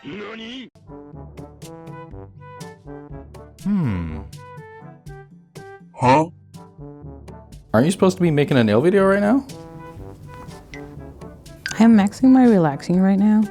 NANI? Huh? Aren't you supposed to be making a nail video right now? I'm maxing my relaxing right now.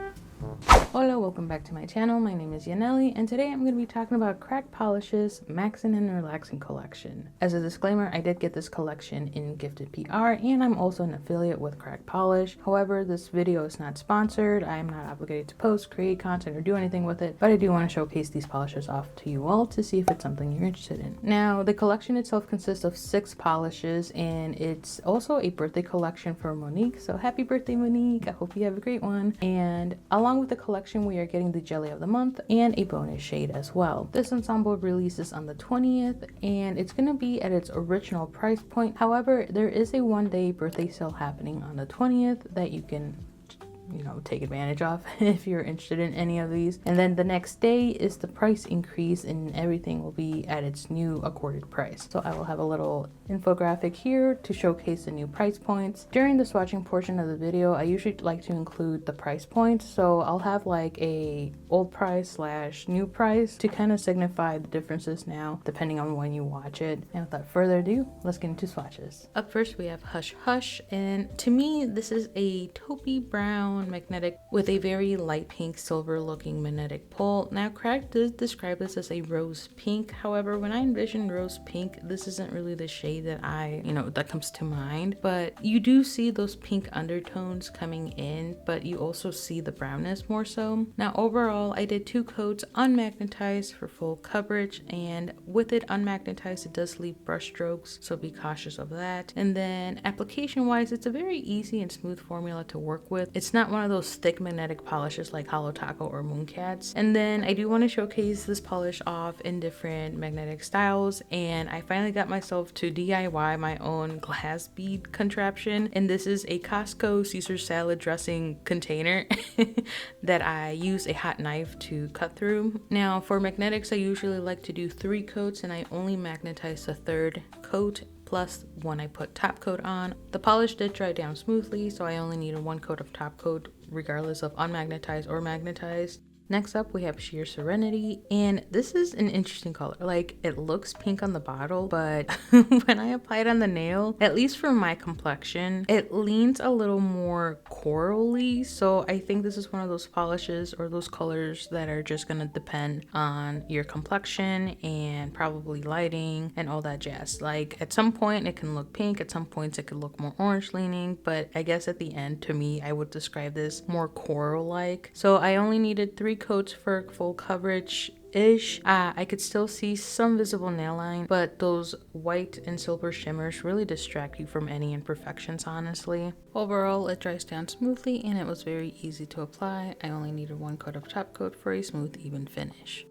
Hola, welcome back to my channel. My name is Yaneli, and today I'm going to be talking about crack polishes, maxin and relaxing collection. As a disclaimer, I did get this collection in gifted PR, and I'm also an affiliate with Crack Polish. However, this video is not sponsored. I am not obligated to post, create content, or do anything with it, but I do want to showcase these polishes off to you all to see if it's something you're interested in. Now, the collection itself consists of 6 polishes, and it's also a birthday collection for Monique. So happy birthday, Monique. I hope you have a great one. And along with the collection, we are getting the jelly of the month and a bonus shade as well. This ensemble releases on the 20th, and it's going to be at its original price point. However, there is a one-day birthday sale happening on the 20th that you can take advantage of if you're interested in any of these. And then the next day is the price increase, and everything will be at its new accorded price. So I will have a little infographic here to showcase the new price points. During the swatching portion of the video, I usually like to include the price points. So I'll have like a old price / new price to kind of signify the differences now depending on when you watch it. And without further ado, let's get into swatches. Up first we have Hush Hush, and to me this is a taupey brown magnetic with a very light pink silver looking magnetic pull. Now Crack does describe this as a rose pink. However, when I envision rose pink, this isn't really the shade that that comes to mind, but you do see those pink undertones coming in, but you also see the brownness more so. Now overall, I did 2 coats unmagnetized for full coverage, and with it unmagnetized, it does leave brush strokes, so be cautious of that. And then application wise, it's a very easy and smooth formula to work with. It's not one of those thick magnetic polishes like Holo Taco or Mooncats. And then I do want to showcase this polish off in different magnetic styles, and I finally got myself to DIY my own glass bead contraption, and this is a Costco Caesar salad dressing container that I use a hot knife to cut through. Now for magnetics, I usually like to do 3 coats, and I only magnetize the 3rd coat plus one I put top coat on. The polish did dry down smoothly, so I only needed 1 coat of top coat regardless of unmagnetized or magnetized. Next up we have Sheer Serenity, and this is an interesting color. Like, it looks pink on the bottle, but when I apply it on the nail, at least for my complexion, it leans a little more corally. So I think this is one of those polishes or those colors that are just gonna depend on your complexion and probably lighting and all that jazz. Like, at some point it can look pink, at some points it could look more orange leaning, but I guess at the end, to me, I would describe this more coral like. So I only needed 3 coats for full coverage ish. I could still see some visible nail line, but those white and silver shimmers really distract you from any imperfections, honestly. Overall, it dries down smoothly and it was very easy to apply. I only needed 1 coat of top coat for a smooth, even finish.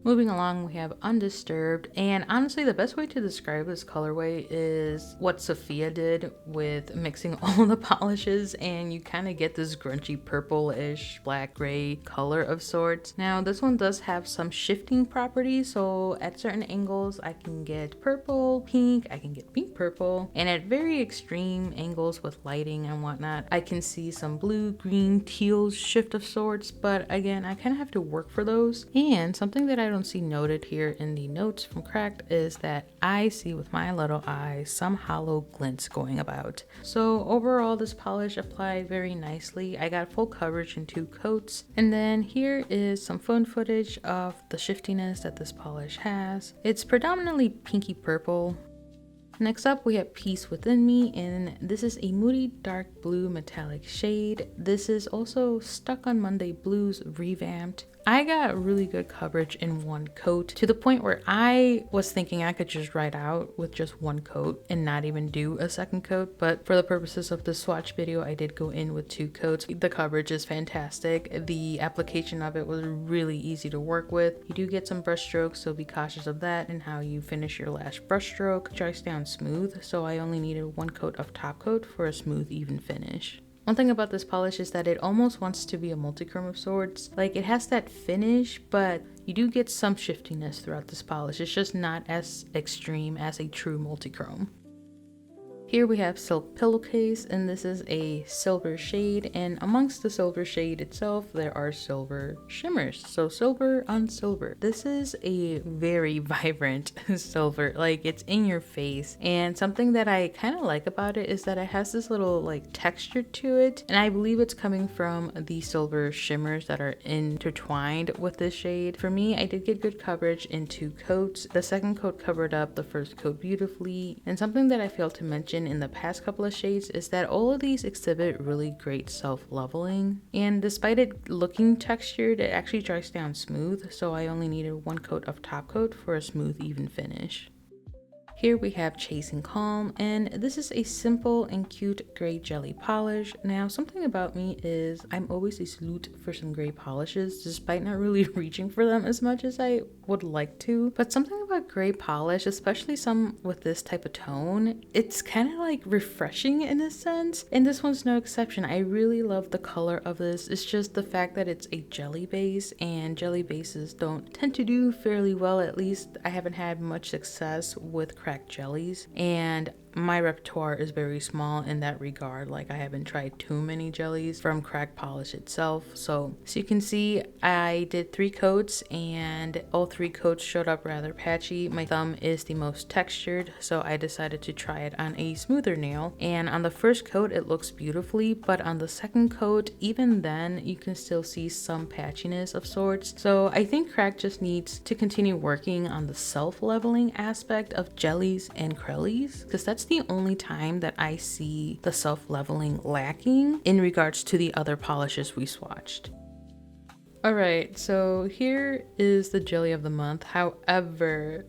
Moving along, we have Undisturbed, and honestly the best way to describe this colorway is what Sophia did with mixing all the polishes, and you kind of get this grungy purple-ish black gray color of sorts. Now this one does have some shifting properties, so at certain angles I can get purple, pink, I can get pink purple, and at very extreme angles with lighting and whatnot, I can see some blue, green, teal shift of sorts, but again, I kind of have to work for those. And something that I don't see noted here in the notes from Cracked is that I see with my little eye some hollow glints going about. So overall, this polish applied very nicely. I got full coverage in 2 coats. And then here is some phone footage of the shiftiness that this polish has. It's predominantly pinky purple. Next up we have Peace Within Me, and this is a moody dark blue metallic shade. This is also Stuck on Monday Blues revamped. I got really good coverage in 1 coat, to the point where I was thinking I could just ride out with just 1 coat and not even do a 2nd coat, but for the purposes of the swatch video, I did go in with 2 coats. The coverage is fantastic. The application of it was really easy to work with. You do get some brush strokes, so be cautious of that and how you finish your last brush stroke. It dries down smooth, so I only needed 1 coat of top coat for a smooth, even finish. One thing about this polish is that it almost wants to be a multichrome of sorts. Like, it has that finish, but you do get some shiftiness throughout this polish. It's just not as extreme as a true multichrome. Here we have silk pillowcase, and this is a silver shade, and amongst the silver shade itself there are silver shimmers, so silver on silver. This is a very vibrant silver, like it's in your face, and something that I kind of like about it is that it has this little like texture to it, and I believe it's coming from the silver shimmers that are intertwined with this shade. For me, I did get good coverage in 2 coats. The second coat covered up the first coat beautifully, and something that I failed to mention in the past couple of shades is that all of these exhibit really great self-leveling, and despite it looking textured, it actually dries down smooth, so I only needed 1 coat of top coat for a smooth even finish. Here we have Chasing Calm, and this is a simple and cute gray jelly polish. Now, something about me is I'm always a salute for some gray polishes, despite not really reaching for them as much as I would like to. But something about gray polish, especially some with this type of tone, it's kind of like refreshing in a sense, and this one's no exception. I really love the color of this. It's just the fact that it's a jelly base, and jelly bases don't tend to do fairly well. At least I haven't had much success with cracked jellies, and my repertoire is very small in that regard. Like, I haven't tried too many jellies from crack polish itself. So you can see I did 3 coats, and all 3 coats showed up rather patchy. My thumb is the most textured, so I decided to try it on a smoother nail, and on the first coat it looks beautifully, but on the second coat, even then, you can still see some patchiness of sorts. So I think crack just needs to continue working on the self-leveling aspect of jellies and crellies, because that's the only time that I see the self-leveling lacking in regards to the other polishes we swatched. Alright, so here is the jelly of the month. However,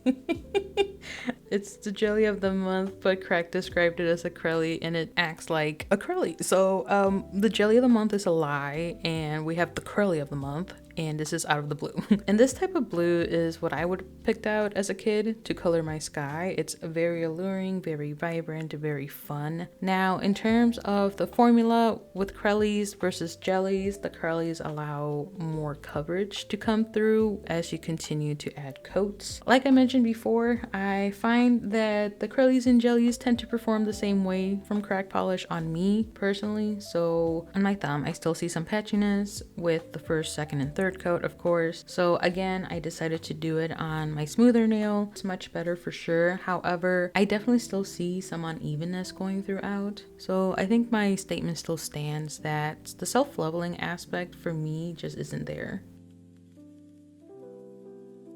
it's the jelly of the month, but Crack described it as a crellie, and it acts like a crellie. So the jelly of the month is a lie, and we have the crellie of the month, and this is out of the blue. And this type of blue is what I would have picked out as a kid to color my sky. It's very alluring, very vibrant, very fun. Now, in terms of the formula with crellies versus jellies, the crellies allow more coverage to come through as you continue to add coats. Like I mentioned before, I find that the crellies and jellies tend to perform the same way from crack polish on me personally. So on my thumb, I still see some patchiness with the first, second, and third coat, of course. So again, I decided to do it on my smoother nail. It's much better for sure. However, I definitely still see some unevenness going throughout. So I think my statement still stands that the self-leveling aspect for me just isn't there.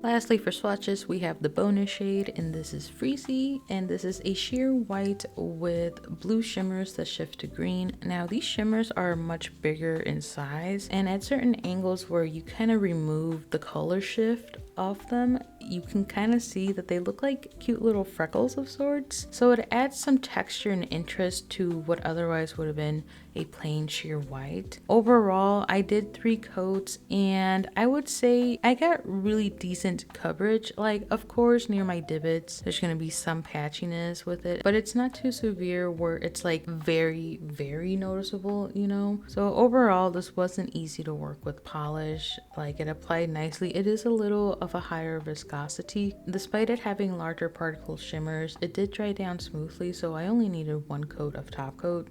Lastly, for swatches, we have the bonus shade, and this is Freezy, and this is a sheer white with blue shimmers that shift to green. Now, these shimmers are much bigger in size, and at certain angles where you kind of remove the color shift of them, you can kind of see that they look like cute little freckles of sorts. So it adds some texture and interest to what otherwise would have been a plain sheer white. Overall, I did 3 coats, and I would say I got really decent coverage. Like, of course, near my divots, there's gonna be some patchiness with it, but it's not too severe where it's like very, very noticeable, you know? So overall, this wasn't easy to work with polish. Like, it applied nicely. It is a little of a higher viscosity. Despite it having larger particle shimmers, it did dry down smoothly, so I only needed 1 coat of top coat.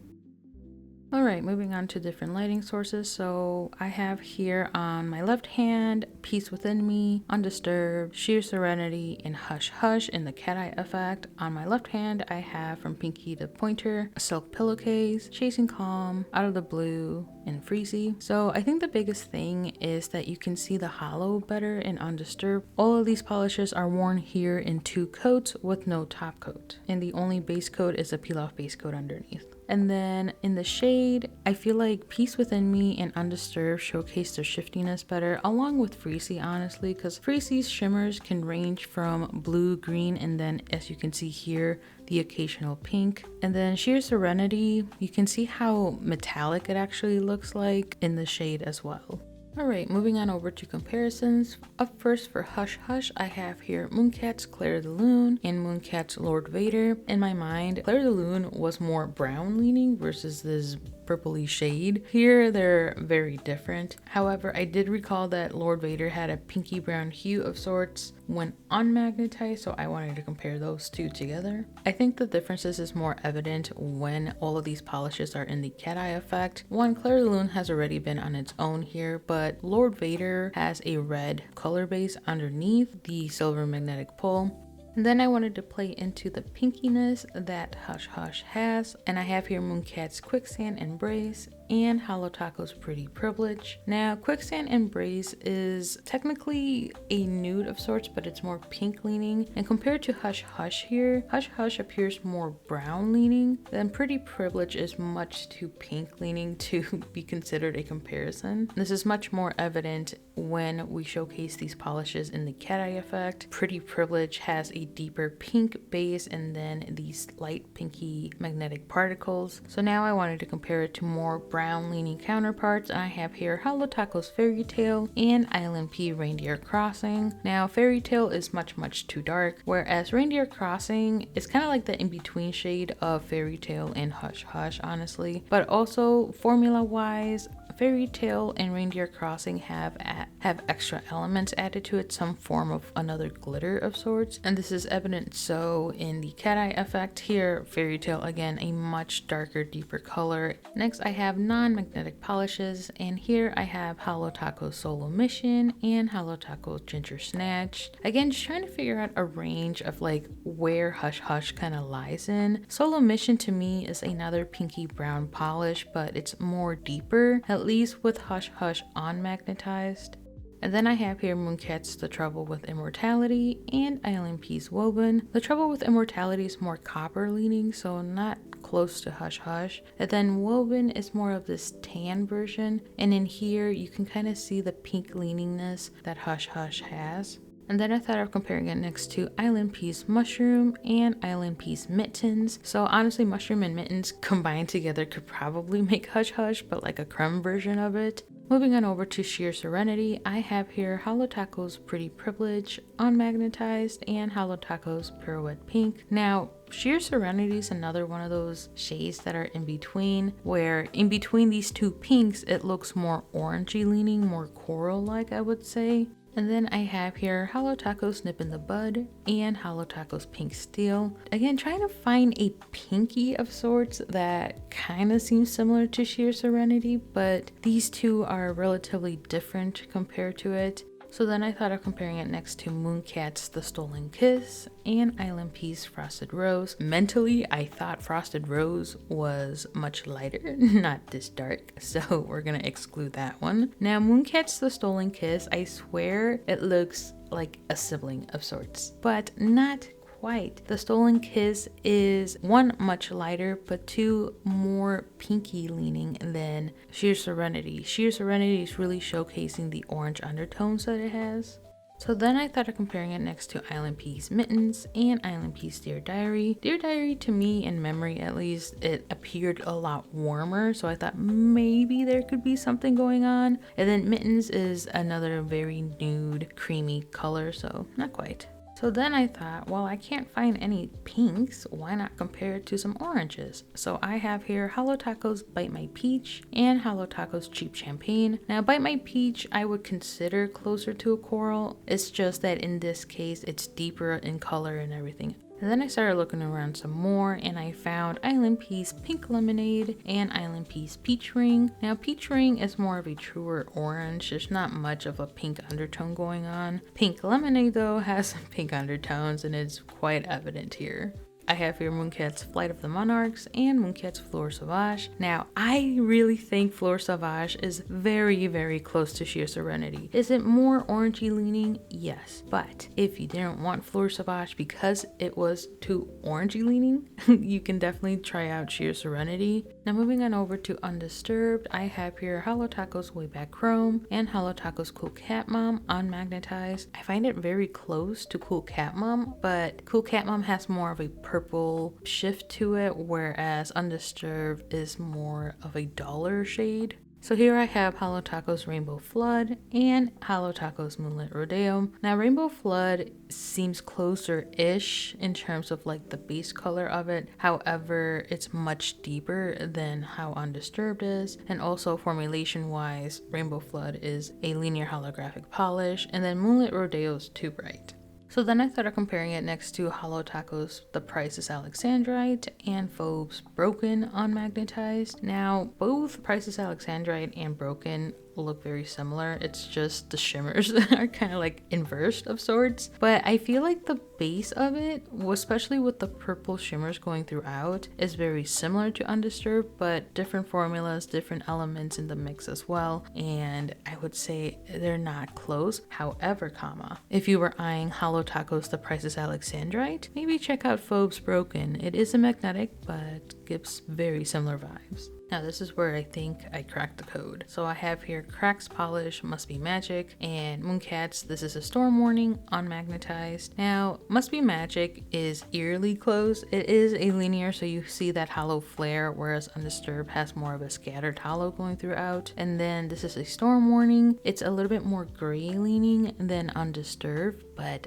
Alright, moving on to different lighting sources. So I have here on my left hand, Peace Within Me, Undisturbed, Sheer Serenity, and Hush Hush in the cat eye effect. On my left hand, I have from Pinky to Pointer, a silk pillowcase, Chasing Calm, Out of the Blue, and Freezy. So I think the biggest thing is that you can see the holo better in Undisturbed. All of these polishes are worn here in 2 coats with no top coat, and the only base coat is a peel-off base coat underneath. And then in the shade, I feel like Peace Within Me and Undisturbed showcase their shiftiness better, along with Freezy, honestly, because Freezy's shimmers can range from blue, green, and then, as you can see here, the occasional pink. And then Sheer Serenity, you can see how metallic it actually looks like in the shade as well. Alright, moving on over to comparisons. Up first for Hush Hush, I have here Mooncat's Clair the Lune and Mooncat's Lord Vader. In my mind, Clair the Lune was more brown leaning versus this purpley shade. Here they're very different. However, I did recall that Lord Vader had a pinky brown hue of sorts when unmagnetized, so I wanted to compare those two together. I think the differences is more evident when all of these polishes are in the cat eye effect. One, Clair Lune has already been on its own here, but Lord Vader has a red color base underneath the silver magnetic pole. And then I wanted to play into the pinkiness that Hush Hush has, and I have here Mooncat's Quicksand Embrace and Holo Taco's Pretty Privilege. Now, Quicksand Embrace is technically a nude of sorts, but it's more pink leaning. And compared to Hush Hush here, Hush Hush appears more brown leaning, then Pretty Privilege is much too pink leaning to be considered a comparison. This is much more evident when we showcase these polishes in the cat eye effect. Pretty Privilege has a deeper pink base and then these light pinky magnetic particles. So now I wanted to compare it to more brown leaning counterparts. I have here Holo Taco's Fairy Tale and ilnp Reindeer Crossing. Now Fairy Tale is much too dark, whereas Reindeer Crossing is kind of like the in-between shade of Fairy Tale and Hush Hush, honestly. But also formula wise, Fairy Tale and Reindeer Crossing have extra elements added to it, some form of another glitter of sorts, and this is evident so in the cat eye effect. Here Fairy Tale, again, a much darker, deeper color. Next I have non-magnetic polishes, and here I have Holo Taco's Solo Mission and Holo Taco's Ginger Snatched. Again, just trying to figure out a range of like where Hush Hush kind of lies in. Solo Mission to me is another pinky brown polish, but it's more deeper, at least with Hush Hush on magnetized. And then I have here Mooncat's The Trouble with Immortality and ilnp's Woven. The Trouble with Immortality is more copper leaning, so not close to Hush Hush. And then Woven is more of this tan version, and in here you can kind of see the pink leaningness that Hush Hush has. And then I thought of comparing it next to ilnp's Mushroom and ilnp's Mittens. So honestly, Mushroom and Mittens combined together could probably make Hush Hush, but like a creme version of it. Moving on over to Sheer Serenity, I have here Holo Taco's Pretty Privilege unmagnetized and Holo Taco's Pirouette Pink. Now, Sheer Serenity is another one of those shades that are in between, where in between these two pinks, it looks more orangey leaning, more coral-like, I would say. And then I have here Holo Taco's Nip in the Bud and Holo Taco's Pink Steel. Again, trying to find a pinky of sorts that kind of seems similar to Sheer Serenity, but these two are relatively different compared to it. So then I thought of comparing it next to Mooncat's The Stolen Kiss and ilnp's Frosted Rose. Mentally, I thought Frosted Rose was much lighter, not this dark, so we're gonna exclude that one. Now Mooncat's The Stolen Kiss, I swear it looks like a sibling of sorts, but not quite. The Stolen Kiss is one, much lighter, but two, more pinky leaning than Sheer Serenity. Sheer Serenity is really showcasing the orange undertones that it has. So then I thought of comparing it next to ilnp's Mittens and ilnp's Dear Diary. Dear Diary, to me, in memory at least, it appeared a lot warmer, so I thought maybe there could be something going on. And then Mittens is another very nude, creamy color, so not quite. So then I thought, well, I can't find any pinks, why not compare it to some oranges? So I have here Holo Taco's Bite My Peach and Holo Taco's Cheap Champagne. Now Bite My Peach I would consider closer to a coral, it's just that in this case it's deeper in color and everything. And then I started looking around some more and I found ilnp's Pink Lemonade and ilnp's Peach Ring. Now Peach Ring is more of a truer orange, there's not much of a pink undertone going on. Pink Lemonade though has some pink undertones and it's quite evident here. I have here Mooncat's Flight of the Monarchs and Mooncat's Fleur Sauvage. Now, I really think Fleur Sauvage is very close to Sheer Serenity. Is it more orangey leaning? Yes. But if you didn't want Fleur Sauvage because it was too orangey leaning, you can definitely try out Sheer Serenity. Now moving on over to Undisturbed, I have here Holo Taco's Wayback Chrome and Holo Taco's Cool Cat Mom unmagnetized. I find it very close to Cool Cat Mom, but Cool Cat Mom has more of a purple shift to it, whereas Undisturbed is more of a duller shade. So here I have Holo Taco's Rainbow Flood and Holo Taco's Moonlit Rodeo. Now Rainbow Flood seems closer-ish in terms of like the base color of it. However, it's much deeper than how Undisturbed is. And also formulation-wise, Rainbow Flood is a linear holographic polish, and then Moonlit Rodeo is too bright. So then I started comparing it next to Holo Taco's The Price is Alexandrite and Fauve's Broken Unmagnetized. Now, both Price is Alexandrite and Broken look very similar. It's just the shimmers are kind of like inverse of sorts. But I feel like the base of it, especially with the purple shimmers going throughout, is very similar to Undisturbed, but different formulas, different elements in the mix as well. And I would say they're not close. However, if you were eyeing Holo Taco's The Price is Alexandrite, maybe check out Fauve's Broken. It is a magnetic, but gives very similar vibes. Now this is where I think I cracked the code. So I have here Cracks Polish, Must Be Magic, and Mooncats, This is a Storm Warning, Unmagnetized. Now, Must Be Magic is eerily close. It is a linear, so you see that hollow flare, whereas Undisturbed has more of a scattered hollow going throughout. And then This is a Storm Warning. It's a little bit more gray leaning than Undisturbed, but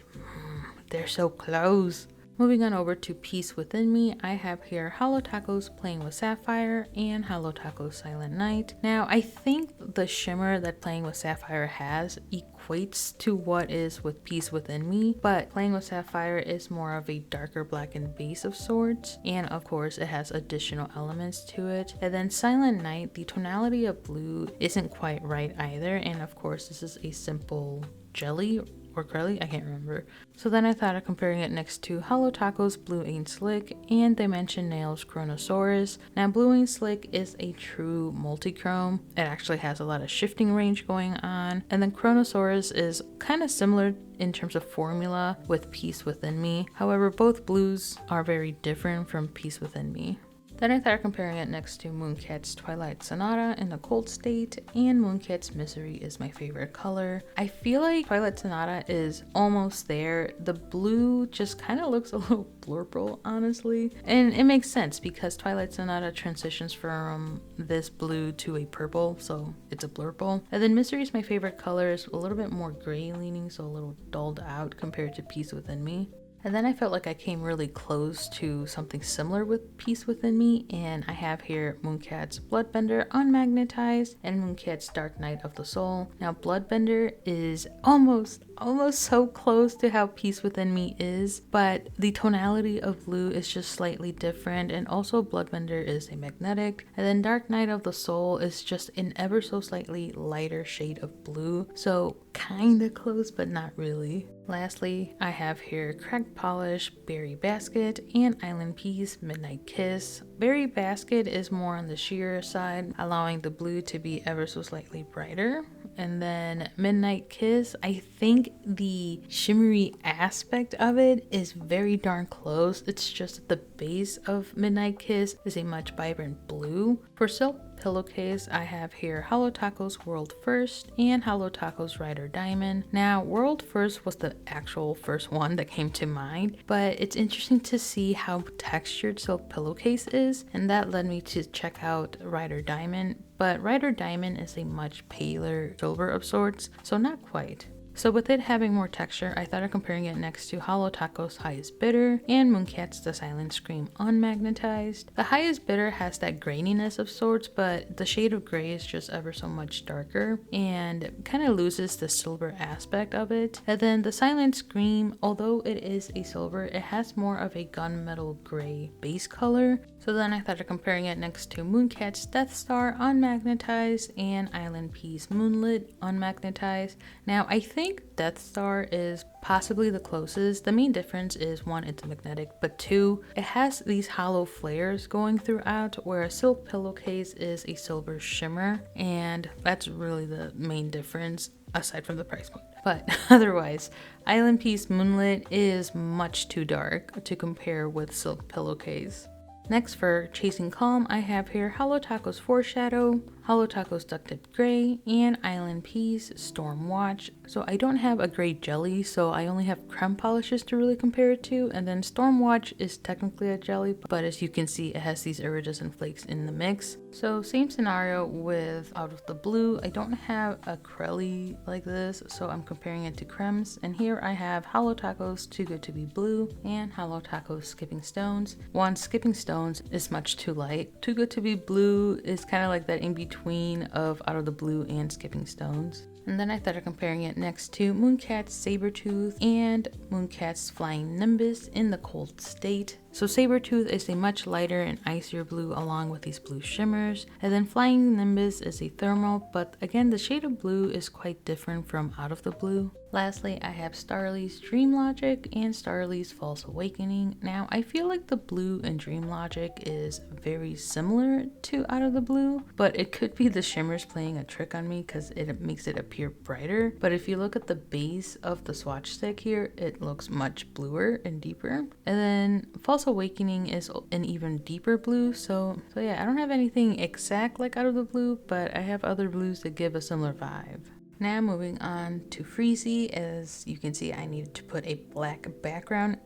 they're so close. Moving on over to Peace Within Me, I have here Holo Taco's Playing with Sapphire and Holo Taco's Silent Night. Now, I think the shimmer that Playing with Sapphire has equates to what is with Peace Within Me, but Playing with Sapphire is more of a darker blackened base of sorts, and of course it has additional elements to it. And then Silent Night, the tonality of blue isn't quite right either, and of course this is a simple jelly or crellie, I can't remember. So then I thought of comparing it next to Holo Taco's Blue Ain't Slick and Dimension Nails Chronosaurus. Now Blue Ain't Slick is a true multi-chrome. It actually has a lot of shifting range going on. And then Chronosaurus is kind of similar in terms of formula with Peace Within Me. However, both blues are very different from Peace Within Me. Then I started comparing it next to Mooncat's Twilight Sonata in the cold state, and Mooncat's Misery is my favorite color. I feel like Twilight Sonata is almost there. The blue just kind of looks a little blurple, honestly. And it makes sense because Twilight Sonata transitions from this blue to a purple, so it's a blurple. And then Misery is my favorite color. It's a little bit more gray leaning, so a little dulled out compared to Peace Within Me. And then I felt like I came really close to something similar with Peace Within Me, and I have here Mooncat's Bloodbender Unmagnetized and Mooncat's Dark Night of the Soul. Now Bloodbender is almost so close to how Peace Within Me is, but the tonality of blue is just slightly different, and also Bloodbender is a magnetic, and then Dark Night of the Soul is just an ever so slightly lighter shade of blue, so kinda close but not really. Lastly, I have here Cracked Polish, Berry Basket, and ilnp's Midnight Kiss. Berry Basket is more on the sheer side, allowing the blue to be ever so slightly brighter. And then Midnight Kiss, I think the shimmery aspect of it is very darn close. It's just that the base of Midnight Kiss is a much vibrant blue. For Silk Pillowcase, I have here Holo Taco's World First and Holo Taco's Rider Diamond. Now, World First was the actual first one that came to mind, but it's interesting to see how textured Silk Pillowcase is, and that led me to check out Rider Diamond. But Rider Diamond is a much paler silver of sorts, so not quite. So with it having more texture, I thought of comparing it next to Holo Taco's Highest Bidder and Mooncat's The Silent Scream Unmagnetized. The Highest Bidder has that graininess of sorts, but the shade of gray is just ever so much darker and kind of loses the silver aspect of it. And then The Silent Scream, although it is a silver, it has more of a gunmetal gray base color. So then I thought of comparing it next to Mooncat's Death Star Unmagnetized and ilnp's Moonlit Unmagnetized. Now I think Death Star is possibly the closest. The main difference is one, it's magnetic, but two, it has these hollow flares going throughout, whereas Silk Pillowcase is a silver shimmer, and that's really the main difference aside from the price point. But otherwise, ilnp's Moonlit is much too dark to compare with Silk Pillowcase. Next, for Chasing Calm, I have here Holo Taco's Foreshadow, Holo Taco's Duck Dipped Gray, and ilnp's Storm Watch. So I don't have a gray jelly, so I only have creme polishes to really compare it to. And then Storm Watch is technically a jelly, but as you can see, it has these iridescent flakes in the mix. So same scenario with Out of the Blue. I don't have a crellie like this, so I'm comparing it to cremes. And here I have Holo Taco's Too Good to Be Blue and Holo Taco's Skipping Stones. One, Skipping Stones is much too light. Too Good to Be Blue is kind of like that in between of Out of the Blue and Skipping Stones. And then I started comparing it next to Mooncat's Sabertooth and Mooncat's Flying Nimbus in the cold state. So Sabertooth is a much lighter and icier blue along with these blue shimmers. And then Flying Nimbus is a thermal, but again the shade of blue is quite different from Out of the Blue. Lastly, I have Starry's Dream Logic and Starry's False Awakening. Now, I feel like the blue in Dream Logic is very similar to Out of the Blue, but it could be the shimmers playing a trick on me because it makes it appear brighter. But if you look at the base of the swatch stick here, it looks much bluer and deeper. And then False Awakening is an even deeper blue. So yeah, I don't have anything exact like Out of the Blue, but I have other blues that give a similar vibe. Now moving on to Freezy. As you can see, I needed to put a black background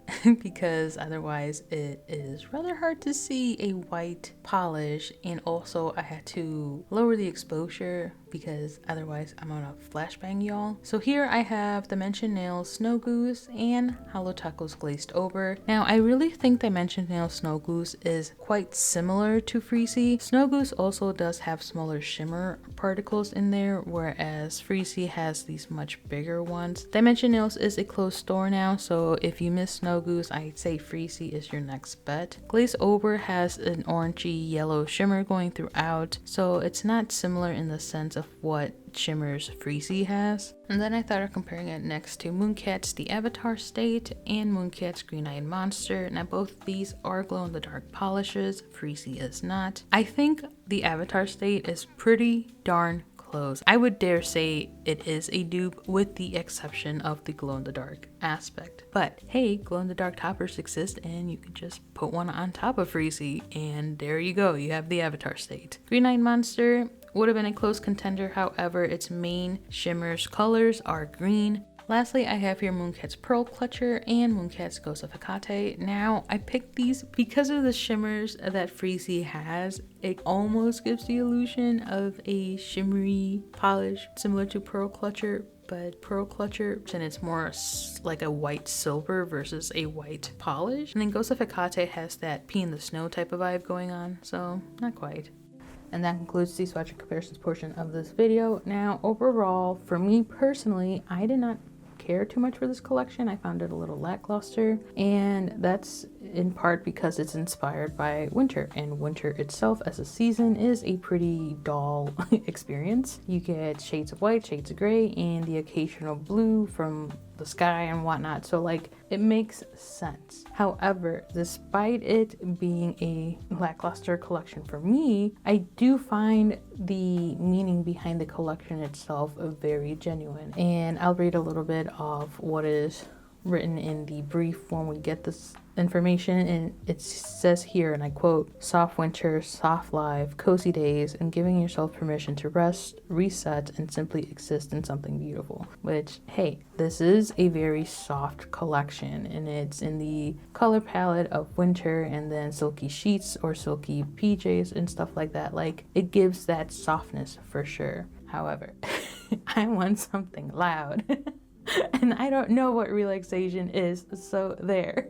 because otherwise it is rather hard to see a white polish, and also I had to lower the exposure because otherwise I'm gonna flashbang y'all. So here I have Dimension Nails Snow Goose and Holo Taco's Glazed Over. Now I really think Dimension Nails Snow Goose is quite similar to Freezy. Snow Goose also does have smaller shimmer particles in there, whereas Freezy has these much bigger ones. Dimension Nails is a closed store now, so if you miss Snow Goose, I'd say Freezy is your next bet. Glazed Over has an orangey yellow shimmer going throughout, so it's not similar in the sense of what shimmers Freezy has. And then I started comparing it next to Mooncat's The Avatar State and Mooncat's Green-Eyed Monster. Now both these are glow-in-the-dark polishes, Freezy is not. I think The Avatar State is pretty darn close. I would dare say it is a dupe with the exception of the glow-in-the-dark aspect. But hey, glow-in-the-dark toppers exist and you can just put one on top of Freezy and there you go, you have the Avatar State. Green-Eyed Monster would have been a close contender, however its main shimmers colors are green. Lastly, I have here Mooncat's Pearl Clutcher and Mooncat's Ghost of Hecate. Now, I picked these because of the shimmers that Freezy has. It almost gives the illusion of a shimmery polish similar to Pearl Clutcher, but Pearl Clutcher, and it's more like a white silver versus a white polish. And then Ghost of Hecate has that pea in the snow type of vibe going on, so not quite. And that concludes the swatch and comparisons portion of this video. Now, overall, for me personally, I did not care too much for this collection. I found it a little lackluster, and that's in part because it's inspired by winter, and winter itself as a season is a pretty dull experience. You get shades of white, shades of gray, and the occasional blue from the sky and whatnot, so like it makes sense. However, despite it being a lackluster collection for me, I do find the meaning behind the collection itself very genuine, and I'll read a little bit of what is written in the brief when we get this information. And it says here, and I quote, "Soft winter, soft life, cozy days, and giving yourself permission to rest, reset, and simply exist in something beautiful." Which, hey, this is a very soft collection, and it's in the color palette of winter, and then silky sheets or silky PJs and stuff like that. Like, it gives that softness for sure. However, I want something loud. And I don't know what relaxation is, so there.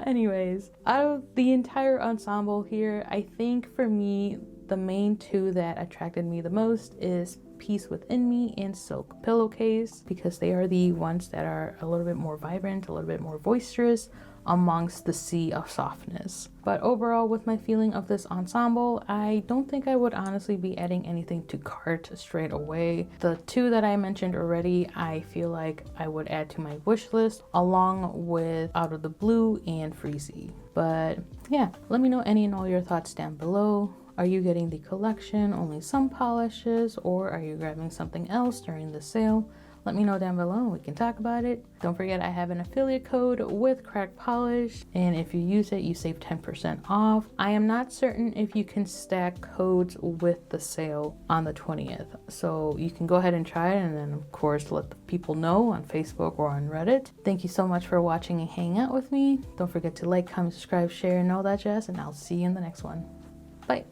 Anyways, out of the entire ensemble here, I think for me, the main two that attracted me the most is Peace Within Me and Silk Pillowcase, because they are the ones that are a little bit more vibrant, a little bit more boisterous amongst the sea of softness. But overall, with my feeling of this ensemble, I don't think I would honestly be adding anything to cart straight away. The two that I mentioned already, I feel like I would add to my wish list along with Out of the Blue and Freezy. But yeah, let me know any and all your thoughts down below. Are you getting the collection, only some polishes, or are you grabbing something else during the sale? let me know down below and we can talk about it. Don't forget I have an affiliate code with Crack Polish, and if you use it you save 10% off. I am not certain if you can stack codes with the sale on the 20th, so you can go ahead and try it, and then of course let the people know on Facebook or on Reddit. Thank you so much for watching and hanging out with me. Don't forget to like, comment, subscribe, share, and all that jazz, and I'll see you in the next one. Bye.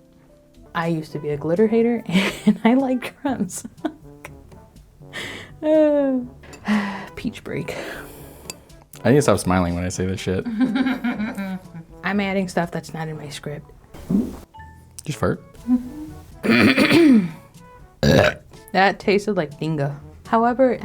I used to be a glitter hater and I like crumbs. Peach break. I need to stop smiling when I say this shit. I'm adding stuff that's not in my script. Just fart. That tasted like dingo. However,